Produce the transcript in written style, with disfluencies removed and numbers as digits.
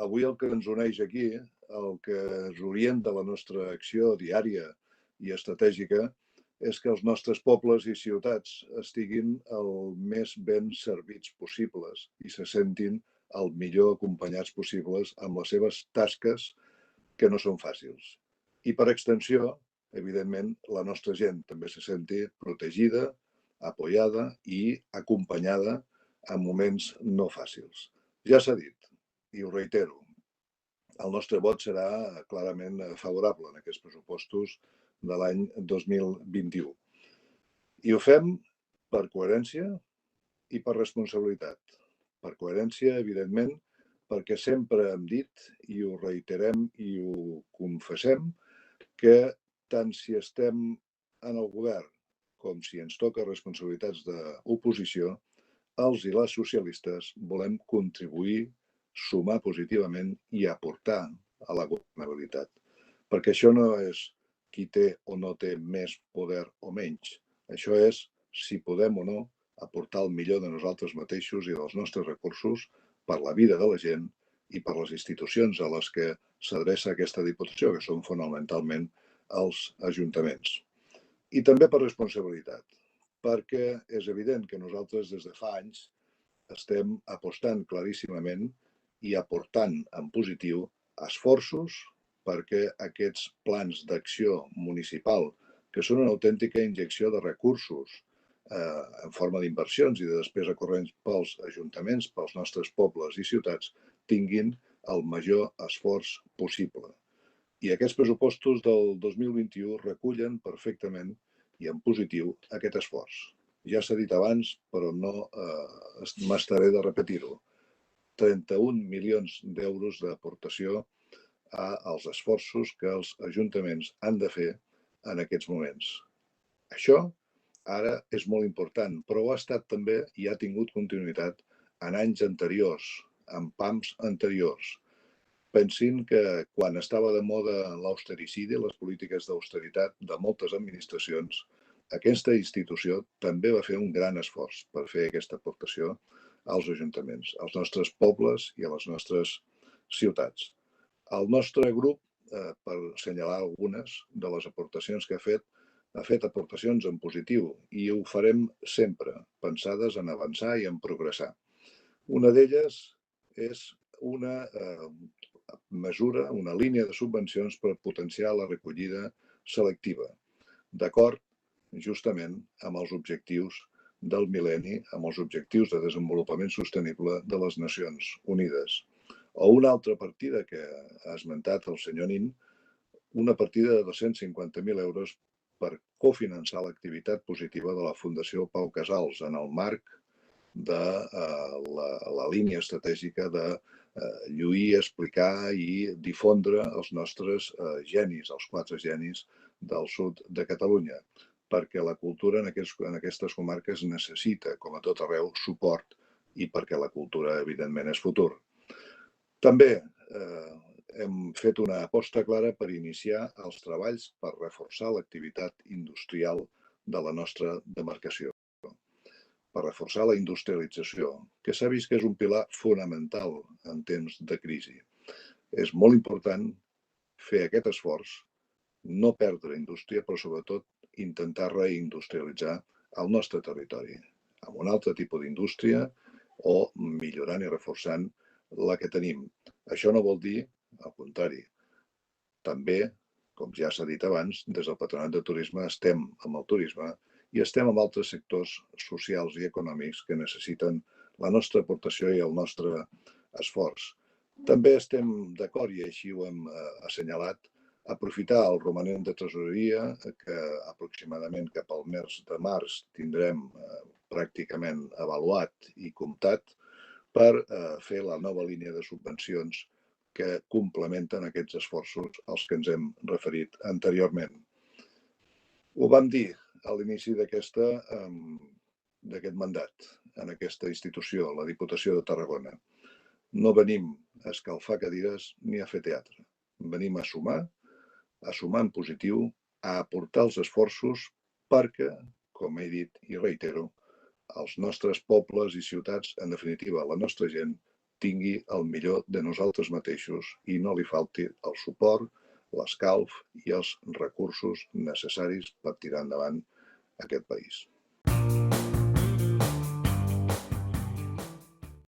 avui el que ens uneix aquí, el que ens orienta la nostra acció diària i estratègica, és que els nostres pobles i ciutats estiguin el més ben servits possibles i se sentin el millor acompanyats possibles amb les seves tasques, que no són fàcils. I per extensió, evidentment, la nostra gent també se senti protegida, apoyada i acompanyada en moments no fàcils. Ja s'ha dit, i ho reitero, el nostre vot serà clarament favorable en aquests pressupostos de l'any 2021. I ho fem per coherència i per responsabilitat. Per coherència, evidentment, perquè sempre hem dit, i ho reiterem i ho confessem, que tant si estem en el govern com si ens toca responsabilitats d'oposició, els i les socialistes volem contribuir, sumar positivament i aportar a la governabilitat. Perquè això no és qui té o no té més poder o menys. Això és si podem o no aportar el millor de nosaltres mateixos i dels nostres recursos per la vida de la gent i per les institucions a les que s'adreça aquesta Diputació, que són fonamentalment els ajuntaments. I també per responsabilitat, perquè és evident que nosaltres des de fa anys estem apostant claríssimament i aportant en positiu esforços perquè aquests plans d'acció municipal, que són una autèntica injecció de recursos en forma d'inversions i de despesa corrents pels ajuntaments, pels nostres pobles i ciutats, tinguin el major esforç possible. I aquests pressupostos del 2021 recullen perfectament i en positiu aquest esforç. Ja s'ha dit abans, però no m'estaré de repetir-ho. 31 milions d'euros d'aportació als esforços que els ajuntaments han de fer en aquests moments. Això ara és molt important, però ho ha estat també i ha tingut continuïtat en anys anteriors, en PAMs anteriors. Pensin que quan estava de moda l'austericidi, les polítiques d'austeritat de moltes administracions, aquesta institució també va fer un gran esforç per fer aquesta aportació als ajuntaments, als nostres pobles i a les nostres ciutats. El nostre grup, per assenyalar algunes de les aportacions que ha fet aportacions en positiu i ho farem sempre, pensades en avançar i en progressar. Una d'elles és una mesura, una línia de subvencions per potenciar la recollida selectiva, d'acord justament amb els objectius del mil·lenni, amb els objectius de desenvolupament sostenible de les Nacions Unides. O una altra partida que ha esmentat el senyor Nin, una partida de 250.000 euros per cofinançar l'activitat positiva de la Fundació Pau Casals en el marc de la línia estratègica de lluir, explicar i difondre els nostres genis, els 4 genis del sud de Catalunya, perquè la cultura en aquestes comarques necessita, com a tot arreu, suport i perquè la cultura, evidentment, és futur. També hem fet una aposta clara per iniciar els treballs per reforçar l'activitat industrial de la nostra demarcació, per reforçar la industrialització, que s'ha vist que és un pilar fonamental en temps de crisi. És molt important fer aquest esforç, no perdre indústria, però sobretot intentar reindustrialitzar el nostre territori amb un altre tipus d'indústria o millorant i reforçant la que tenim. Això no vol dir, al contrari, també, com ja s'ha dit abans, des del Patronat de Turisme estem amb el turisme i estem amb altres sectors socials i econòmics que necessiten la nostra aportació i el nostre esforç. També estem d'acord, i així ho hem assenyalat, aprofitar el romanent de tresoreria, que aproximadament cap al mes de març tindrem pràcticament avaluat i comptat, per fer la nova línia de subvencions que complementen aquests esforços als que ens hem referit anteriorment. Ho vam dir a l'inici d'aquest mandat en aquesta institució, la Diputació de Tarragona. No venim a escalfar cadires ni a fer teatre. Venim a sumar en positiu, a aportar els esforços perquè, com he dit i reitero, els nostres pobles i ciutats, en definitiva, la nostra gent, tingui el millor de nosaltres mateixos i no li falti el suport, l'escalf i els recursos necessaris per tirar endavant aquest país.